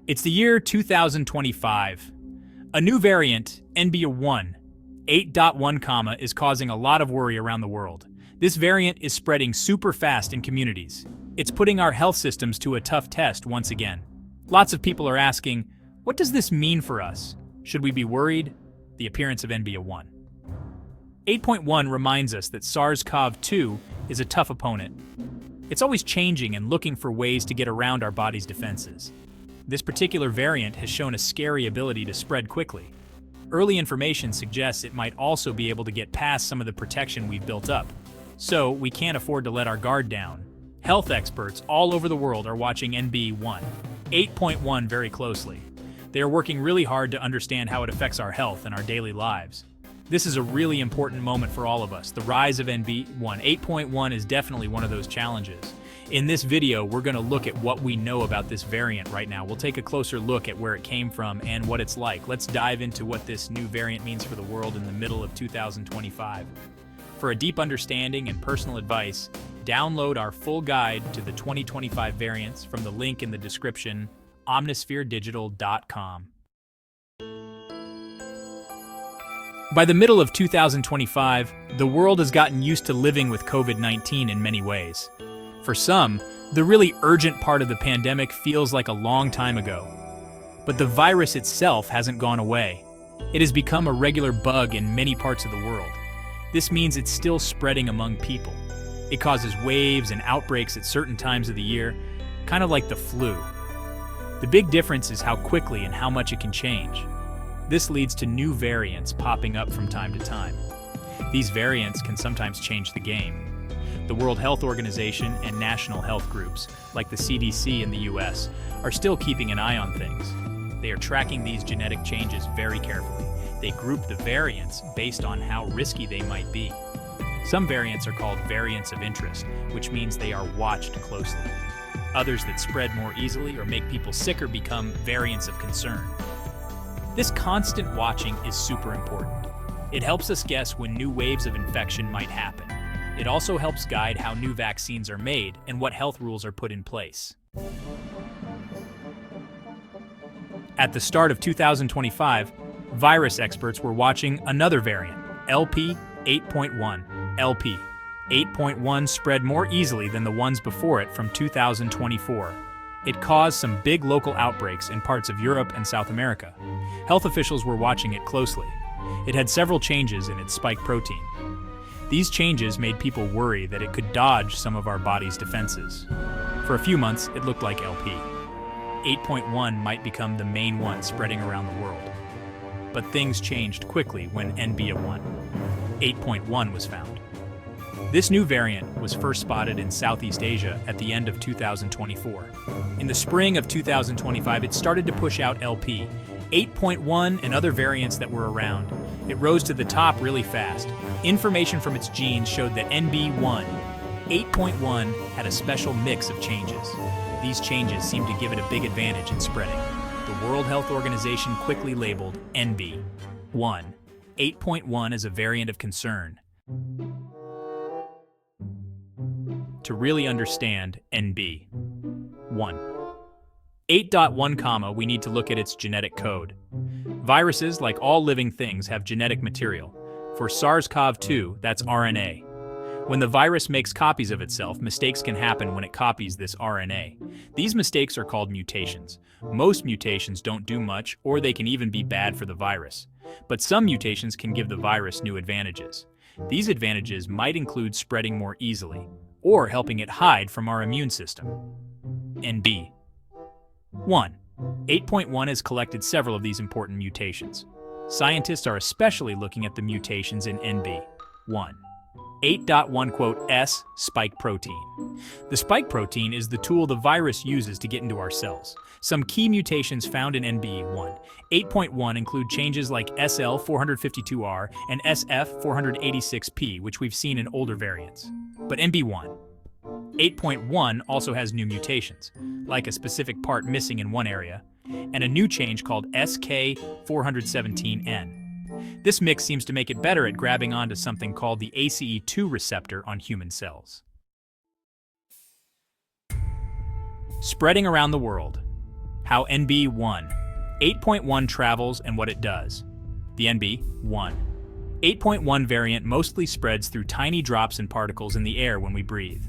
It's the year 2025. A new variant, NB.1.8.1, is causing a lot of worry around the world. This variant is spreading super fast in communities. It's putting our health systems to a tough test once again. Lots of people are asking, what does this mean for us? Should we be worried? The appearance of NB.1.8.1 reminds us that SARS-CoV-2 is a tough opponent. It's always changing and looking for ways to get around our body's defenses. This particular variant has shown a scary ability to spread quickly. Early information suggests it might also be able to get past some of the protection we've built up. So, we can't afford to let our guard down. Health experts all over the world are watching NB.1.8.1 very closely. They are working really hard to understand how it affects our health and our daily lives. This is a really important moment for all of us. The rise of NB.1.8.1 is definitely one of those challenges. In this video, we're going to look at what we know about this variant right now. We'll take a closer look at where it came from and what it's like. Let's dive into what this new variant means for the world in the middle of 2025. For a deep understanding and personal advice, download our full guide to the 2025 variants from the link in the description, omnispheredigital.com. By the middle of 2025, the world has gotten used to living with COVID-19 in many ways. For some, the really urgent part of the pandemic feels like a long time ago. But the virus itself hasn't gone away. It has become a regular bug in many parts of the world. This means it's still spreading among people. It causes waves and outbreaks at certain times of the year, kind of like the flu. The big difference is how quickly and how much it can change. This leads to new variants popping up from time to time. These variants can sometimes change the game. The World Health Organization and national health groups, like the CDC in the US, are still keeping an eye on things. They are tracking these genetic changes very carefully. They group the variants based on how risky they might be. Some variants are called variants of interest, which means they are watched closely. Others that spread more easily or make people sicker become variants of concern. This constant watching is super important. It helps us guess when new waves of infection might happen. It also helps guide how new vaccines are made and what health rules are put in place. At the start of 2025, virus experts were watching another variant, LP.8.1. LP.8.1 spread more easily than the ones before it from 2024. It caused some big local outbreaks in parts of Europe and South America. Health officials were watching it closely. It had several changes in its spike protein. These changes made people worry that it could dodge some of our body's defenses. For a few months, it looked like LP.8.1 might become the main one spreading around the world. But things changed quickly when NB.1.8.1 was found. This new variant was first spotted in Southeast Asia at the end of 2024. In the spring of 2025, it started to push out LP.8.1 and other variants that were around. It rose to the top really fast. Information from its genes showed that NB.1.8.1 had a special mix of changes. These changes seemed to give it a big advantage in spreading. The World Health Organization quickly labeled NB.1.8.1 as a variant of concern. To really understand NB.1.8.1, we need to look at its genetic code. Viruses, like all living things, have genetic material. For SARS-CoV-2, that's RNA. When the virus makes copies of itself, mistakes can happen when it copies this RNA. These mistakes are called mutations. Most mutations don't do much, or they can even be bad for the virus. But some mutations can give the virus new advantages. These advantages might include spreading more easily, or helping it hide from our immune system. NB.1.8.1 has collected several of these important mutations. Scientists are especially looking at the mutations in NB.1.8.1 spike protein. The spike protein is the tool the virus uses to get into our cells. Some key mutations found in NB.1.8.1 include changes like SL452R and SF486P, which we've seen in older variants. But NB.1.8.1 also has new mutations, like a specific part missing in one area, and a new change called SK417N. This mix seems to make it better at grabbing onto something called the ACE2 receptor on human cells. Spreading around the world. How NB.1.8.1 travels and what it does. The NB.1.8.1 variant mostly spreads through tiny drops and particles in the air when we breathe.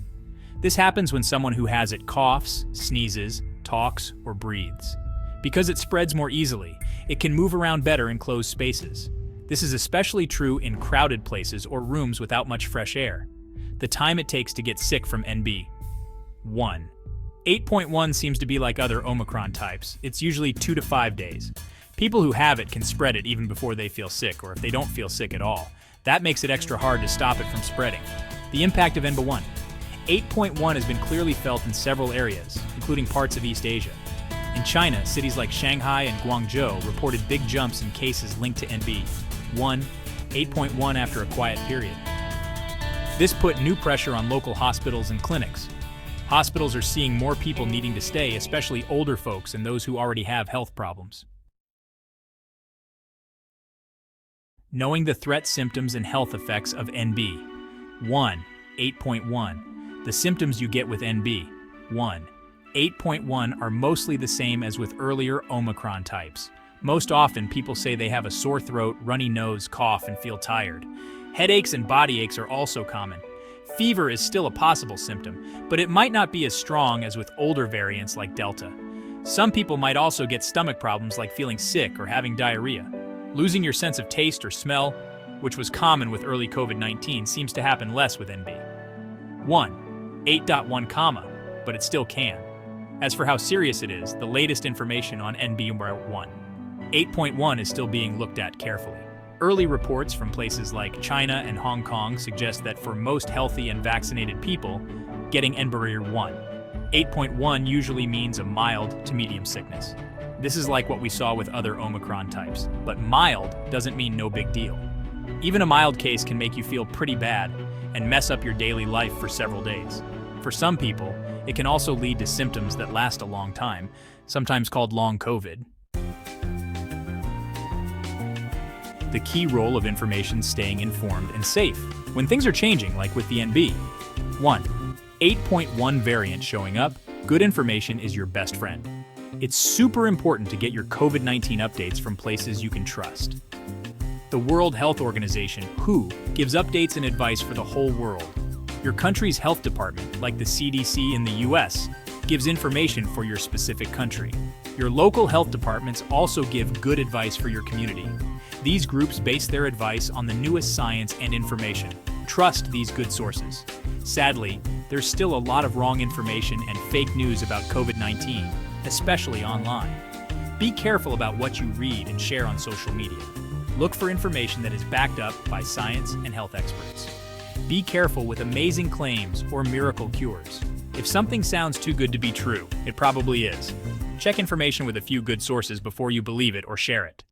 This happens when someone who has it coughs, sneezes, talks, or breathes. Because it spreads more easily, it can move around better in closed spaces. This is especially true in crowded places or rooms without much fresh air. The time it takes to get sick from NB.1.8.1 seems to be like other Omicron types. It's usually 2 to 5 days. People who have it can spread it even before they feel sick, or if they don't feel sick at all. That makes it extra hard to stop it from spreading. The impact of NB.1.8.1 has been clearly felt in several areas, including parts of East Asia. In China, cities like Shanghai and Guangzhou reported big jumps in cases linked to NB.1.8.1 after a quiet period. This put new pressure on local hospitals and clinics. Hospitals are seeing more people needing to stay, especially older folks and those who already have health problems. Knowing the threat, symptoms, and health effects of NB.1.8.1. The symptoms you get with NB.1.8.1 are mostly the same as with earlier Omicron types. Most often, people say they have a sore throat, runny nose, cough, and feel tired. Headaches and body aches are also common. Fever is still a possible symptom, but it might not be as strong as with older variants like Delta. Some people might also get stomach problems like feeling sick or having diarrhea. Losing your sense of taste or smell, which was common with early COVID-19, seems to happen less with NB.1.8.1, but it still can. As for how serious it is, the latest information on NB.1.8.1 is still being looked at carefully. Early reports from places like China and Hong Kong suggest that for most healthy and vaccinated people, getting NB.1.8.1 usually means a mild to medium sickness. This is like what we saw with other Omicron types, but mild doesn't mean no big deal. Even a mild case can make you feel pretty bad and mess up your daily life for several days. For some people, it can also lead to symptoms that last a long time, sometimes called long COVID. The key role of information staying informed and safe. When things are changing, like with the NB.1.8.1 variant showing up, good information is your best friend. It's super important to get your COVID-19 updates from places you can trust. The World Health Organization, WHO, gives updates and advice for the whole world. Your country's health department, like the CDC in the US, gives information for your specific country. Your local health departments also give good advice for your community. These groups base their advice on the newest science and information. Trust these good sources. Sadly, there's still a lot of wrong information and fake news about COVID-19, especially online. Be careful about what you read and share on social media. Look for information that is backed up by science and health experts. Be careful with amazing claims or miracle cures. If something sounds too good to be true, it probably is. Check information with a few good sources before you believe it or share it.